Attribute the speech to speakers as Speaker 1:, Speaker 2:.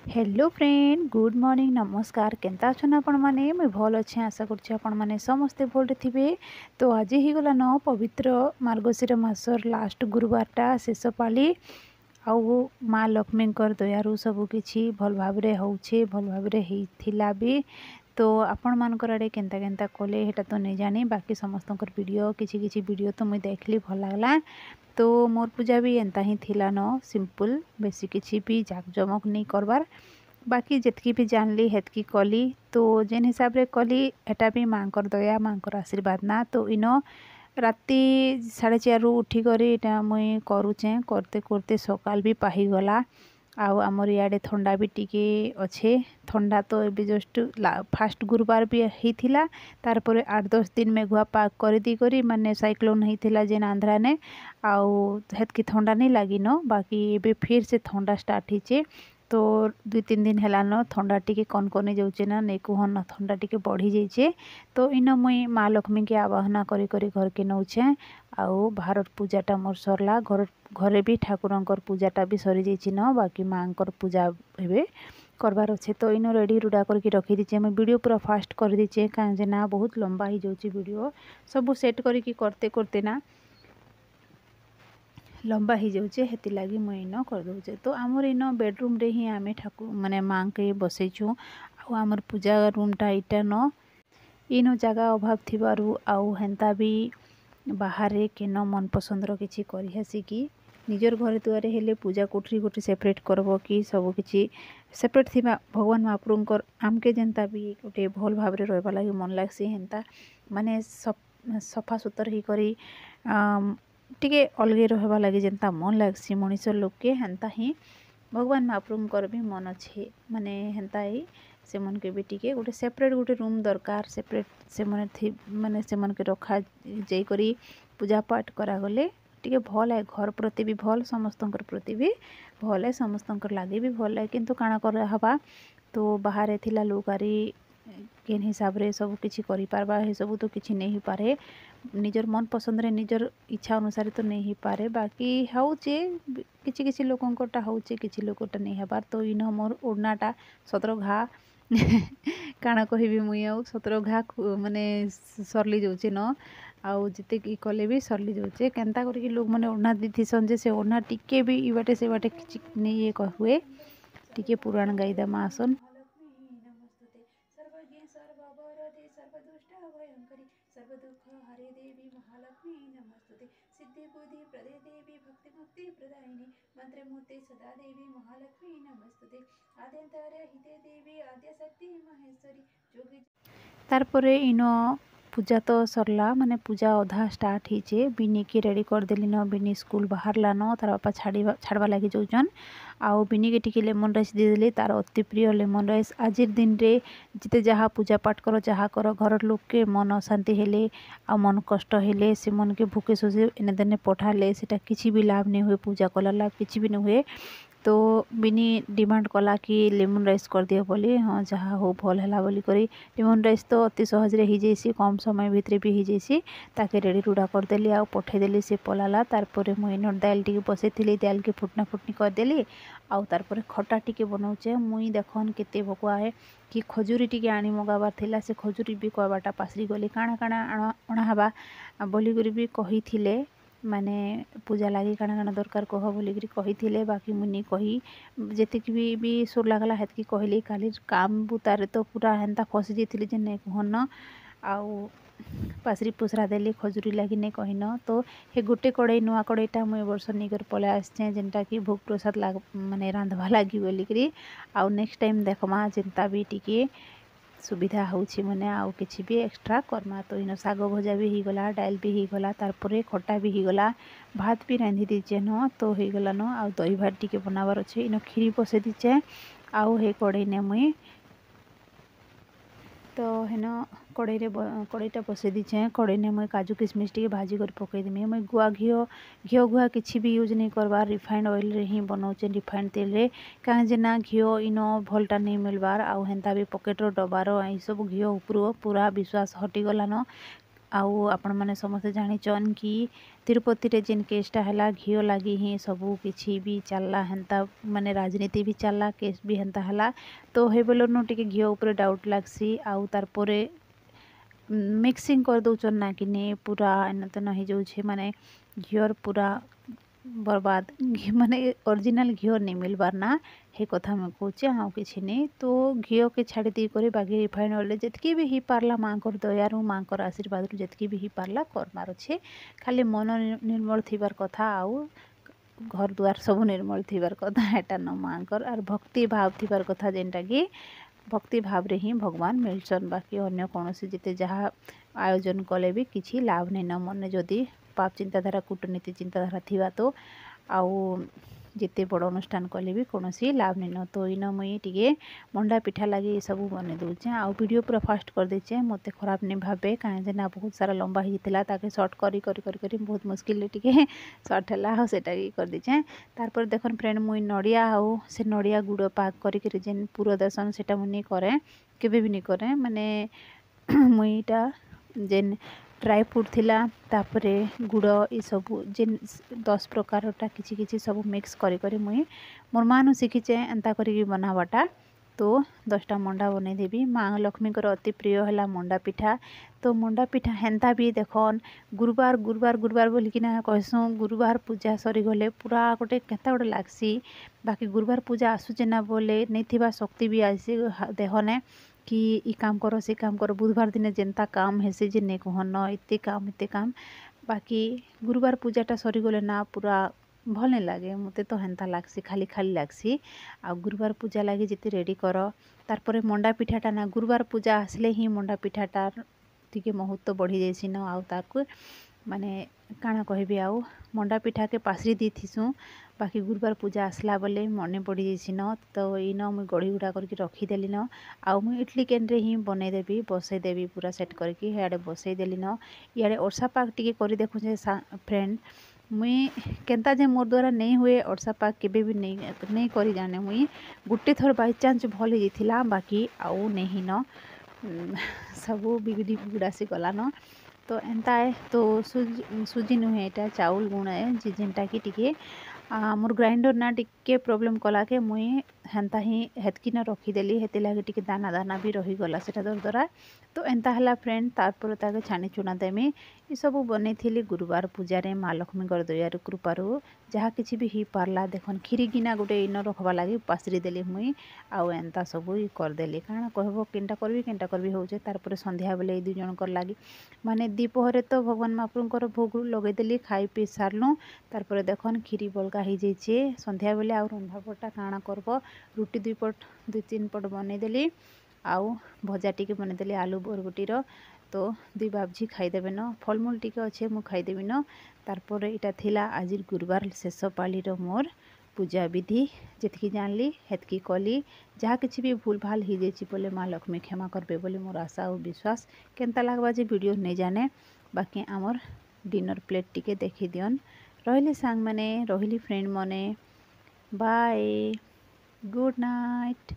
Speaker 1: Hello friend, good morning, नमस्कार। केनता अछन आपण माने? मैं भल अच्छे, आशा करछि आपण माने समस्ते भल थिबे। तो आज ही गला न पवित्र मार्गशीर मासर लास्ट गुरुवारटा शेष पाली। आउ माँ लक्ष्मी दयारू सब किछि भल भाबरे होउछे, भल भाबरे हेथिला भी। तो आपण मानकर आड़े केनता केनता कले हेटा तो नहीं जानी, बाकी समस्तकर वीडियो किछि किछि वीडियो तो मुई देखली, भल लागला। तो मोर पूजा भी एंता ही थिला न, सिंपल, बेसी किछि भी जाकजमक नहीं करबार। बाकी जितकी भी जानली हेतकी कली। तो जेन हिसाब रे कली एटा भी माँकर दया, माँकर आशीर्वाद ना। तो इनो राति 4:30 उठी करी एटा मुई करूचे, करते करते सकाल भी पाही गला। आउ आमर इयाडे थंडा भी टिके अच्छे। थंडा तो एबे जस्ट फास्ट गुरुवार भी होता, तार पर 8-10 दिन मेघुआ पाक कर दी करी माने साइक्लोन होता जेन आंध्रा ने। आउ हेतकी थंडा नहीं लगी न, बाकी एबे फिर से थंडा स्टार्ट होचे। तो 2-3 दिन हेलान थंडा टिके कनकनी जाऊे ना, नहीं कहन थंडा टिके बढ़ी जाइए। तो इन मुई माँ लक्ष्मी के आवाहना करी करी घर के नौचे। आउ भारत पूजाटा मोर सरला। घरे भी ठाकुरंकर पूजाटा भी सरी जाइए न, बाकी माँकर पूजा हे करबार अच्छे। तो इन रेडी रुड़ा करके रखी दीचे। मैं वीडियो पूरा फास्ट कर दीचे कहीं ना बहुत लंबा हो जाऊँगी वीडियो। सब सेट करके करते करते ना लंबा हो जाऊे, हेती लगी मुई इन कर दूचे। तो आमर इन बेडरूम रे ही आमे ठाकुर माने माँ के बसैचु। आमर पूजा रूमटा इटा न, इन जगह अभाव थिबारु आउ हेन्ता भी बाहर केन मन पसंदर किछि करि हसी कि निजर घर दुआर हेले पूजा कोठरी गोटे सेपरेट करब कि सब किछि सेपरेट थिबा भगवान महाप्रभुंकर आमके जेन्ता भी गोटे भल भाव रहबा लगी मन लागसी। हेन्ता माने सफा सुतर ही करी टिके अलगे रहबा लगी जेन्ता मन लागसी मनीष लोग के, हेन्ता ही भगवान महाप्रभुंकर भी मन अच्छे। माने हेन्ता ही से मन के भी टिके गोटे सेपरेट गोटे रूम दरकार। सेपरेट से माने से मन के रखा जाई करी पूजा पाठ करा गले टिके भल है। घर प्रति भी भल, समस्तंकर प्रति भी भल है, समस्तंकर लागे भी भल है। किंतु काना कर हवा तो बाहर थिला लोगारी केन हिसाब रे सब किछि करि पारबा, हे सब तो किछि नहीं हो पारे। निजर मन पसंद रे निजर इच्छा अनुसार तो नहीं हो पारे। बाकी होचे किछि किछि लोकंकटा होचे, किछि लोकटा नहीं हबार। तो इन मोर ओढ़नाटा 17 घा काଣା कहबी मुई आउ 17 घा माने सरली जाऊे न। आउ जिते कि कले भी सरली जाऊे। केन्ता करके लोग मैंने ओढ़ना दीथीसन जे से ओढ़ना टिके भी इ बाटे से बाटे किछि नहीं ये कहुए। टिके पुराण गाईदमा आसन। सर्वज्ञ सर्ववरदे सर्वदुष्ट भयंकरी सर्वदुःख हरे देवी महालक्ष्मी नमस्तुते सिद्धि बुद्धि प्रदे देवी भक्ति मुक्ति प्रदायिनी मंत्र मूर्ति सदा देवी महालक्ष्मी नमस्तुते आद्यंतर्य हिते देवी आद्य शक्ति महेश्वरी जोगी। तारपरे इन पूजा तो सरला, माने पूजा अधा स्टार्ट होचे। बिनी की रेडी कर देली न, बिनी स्कूल बाहरला न, तार बापा छाड़वा लगी जाऊन। आउ बिनी के टिके लेमन राइस दे देली, तार अति प्रिय लेमन राइस। आज दिन रे जिते जहाँ पूजा पाठ कर जहाँ कर घर लोग के मन अशांति हेले आ मन कष्ट हेले से मन के भूखे सोचे एने देने पठाले सेटा किछि भी लाभ नहीं हुए, पूजा कला लाभ किछि भी नहीं हुए। तो बिनी डिमांड कला कि लेमन राइस कर दियो बोली। हाँ जहाँ हो भल है बोली करी लेमन राइस तो अति सहजरे ही जाइसी, कम समय भितर भी ही जाइसी। ताके रेडी रुड़ा करदेली आउ पठेदेली, से पलाला। तारपरे मुई इन दाल टिके बसैली, दाल के फुटना फुटनी करदेली। आउ तारपरे खटा टिके बनाऊचे। मुई देखन केते भकुआ है कि खजूरी टिके आनी मगाबार थिला, से खजूरी भी कहबाटा पासरी गली काଣା काଣା अणा हबा बोली करी भी कहिथिले। माने पूजा लगी काଣା काଣା दरकार कह बोलिकी कही। बाकी मुझे कही जेतिक भी सुर लगला हेतकी कहली। काली काम बुतारे तो पूरा हेन्ता फसी जाइली जे नहीं कहन। आउ पासरी पुसरा देली खजूरी लगी नहीं कहन। तो हे गोटे कड़े नुआ कड़ेटा मुझे वर्ष नहीं पलै आसचे, जेनटा कि भोग प्रसाद माने रांधवा लगी बोलिकी। आउ नेक्स्ट टाइम देखमा जेनता भी टिके सुविधा होची मैंने आउ किछि भी एक्स्ट्रा करमा। तो इन साग भजा भी हो गला, डाल भी हो गला, तारपरे खटा भी हो गला, भात भी रांधि दीचे न। तो हो गला न। आउ दही भात टिके बनावर अच्छे। इन खीरी बसई दीचे। आउ हे कड़े ने मुई तो हेन कड़ईटा बसई दीचे। कड़ई ने मुई काजू किशमिश टिके भाजी कर पकईदेमी। मुई गुआ घिओ गुआ किछि भी यूज नहीं करबार, रिफाइंड ऑयल रे ही बनाऊचे, रिफाइंड तेल रे। कहीं जेना घिओ इन भलटा नहीं मिलबार, आउ हेन्ता भी पकेट डबार ये सब घिओ उपरू पूरा विश्वास हटिगला न।
Speaker 2: आउ आपण मैंने समस्ते जानिछन कि तिरुपति रे जेन केसटा है घीओ लगी ही सबू किसी भी चलला हेन्ता माने राजनीति भी चलला केस भी हेन्ता है तो हे बेलनु टिके घीओ ऊपर डाउट लागसी आउ तार परे मिक्सिंग कर दौचन ना कि नहीं पूरा एन तो नहीं जाऊे माने घीओर पूरा बर्बाद माने ओरिजिनल घीओ नहीं मिलबार ना हे कथा मैं कहे हाँ किसी नहीं तो घीओ के छाड़ी दी कर बाकी रिफाइन ऑयल जितकी भी ही पार्ला माँ दयारू माँ आशीर्वाद जितकी भी ही पार्ला करमार अच्छे खाली मन निर्मल थीबार कथा आउ घर दुआर सब निर्मल थीबार कथा एटा न माँ आर भक्ति भाव थीबार कथा जेनटा कि भक्ति भाव रे ही भगवान मिलसन बाकी अन्य कौन जिते जहाँ आयोजन कले भी किसी लाभ नहीं न मन जदि पाप चिंताधारा कूटनीति चिंताधारा थिबा तो आउ जिते बड़ अनुष्ठान कले भी कौन लाभ नहीं न तो इन मुई टिके मंडा पिठा लगे सब बने दूचे आउ वीडियो पूरा फास्ट कर देचे मत खराब नहीं भावे कहीं ना बहुत सारा लंबा होता ताके सर्ट करी करी करी करी बहुत मुश्किल टिके सर्ट है सेटा कर देचे तारपर देखन फ्रेंड मुई नड़िया आउ से नड़िया गुड़ पाक करी जेन पूरा दर्शन से मुझे करे केबे भी नहीं करे माने मुईटा जेन ड्राई फ्रूट थिला तापरे गुड़ ये सब जेन 10 प्रकारटा किछि किछि सब मिक्स करी करी मुई मोर मानु शिखीचे एंता करी बनावाटा तो 10टा मंडा बनै देबी माँ लक्ष्मी अति प्रिय है मंडा पिठा तो मंडा पिठा हेन्ता भी देखन गुरुवार गुरुवार गुरुवार बोलिकिना कहसूँ गुरुवार पूजा सरी गले पूरा गोटे केता गोटे लागसी बाकी गुरुवार पूजा आसुचे ना बोले नहीं थिबा शक्ति भी आसी देहने कि ई काम करो से काम करो बुधवार दिन जेनता काम हेसे जे नहीं कहन एते काम बाकी गुरुवार पूजाटा सरी गले ना पूरा भल नहीं लगे मते तो हेन्ता लागसी खाली खाली लागसी आ गुरुवार पूजा लगे जिते रेडी कर तारपरे मंडा पिठाटा ना गुरुवार पूजा आसले ही मंडा पिठाटार टिके महत्व बढ़ी जाइसी न आउ ताकू माने काଣା कहबी आउ मंडा पिठा के पासरी दी थीसु बाकी गुरुवार पूजा आसला बोले मने पड़ी जाइसी न तो इन मुई गढ़ी गुड़ा करके रखीदेली न आउ मुई इडली कैन रे ही बनईदेवी बसईदेवी पूरा सेट करके हेड़े बसईदेली न इे ओरसा पाक टिके कर देखुचे फ्रेंड मुई केन्ता जे मोर द्वारा नहीं हुए ओरसा पाक केबे भी नहीं करी जाने मुई गुटे थर बाई चांस भल होइथिला बाकी आउ नहीं न सबू बिगड़ी बिगड़ासी गला न तो एंता है तो सुजी नुहे एटा चाउल गुण है जेनटा कि टिके मोर ग्राइंडर ना टिके प्रॉब्लम कला के मुई हेन्ता ही हेतकी न रखीदेली हेती लगे टिके दाना दाना भी रहीगला सेटा दर द्वारा तो एंता है फ्रेंड तारपर ताके छानी चुना देमी ये सब बनै थी गुरुवार पूजा रे माँ लक्ष्मी दयार कृपारू जहाँ किसी भी ही पार्ला देखन खीरी गिना गोटे इन रखवा लगी पासरी देली मुई आउ एंता सब करदेली काଣା कहब केनटा करबी होचे तारपर संध्या बेले ये 2 जनकर लगी माने दीपहरे तो भगवान महाप्रभुकर भोग लगेदेली खाई पी सारलु तारपर देखन खीरी बलका हो जाइए संध्या बेले आउ रंधा पटा काଣା करब रुटी 2-3 पट बनईदेली आउ भजा टिके बनईदेली आलू बरगुटीर तो 2 बाबजी खाईदेवे न फलमूल टिके अच्छे मु खाईदेवी न तारपर इटा थिला आज गुरुवार शेष पाली मोर पूजा विधि जितकी जानली हेतकी कली जहाँ किसी भी भूल भाल हो जाइए बोले माँ लक्ष्मी क्षमा करबे बोले मोर आशा और विश्वास केनता लागबा जे वीडियो नहीं जाने बाकी आमर डिनर प्लेट टिके देखी दियन रही सांग माने रही फ्रेंड मने बाय गुड नाइट।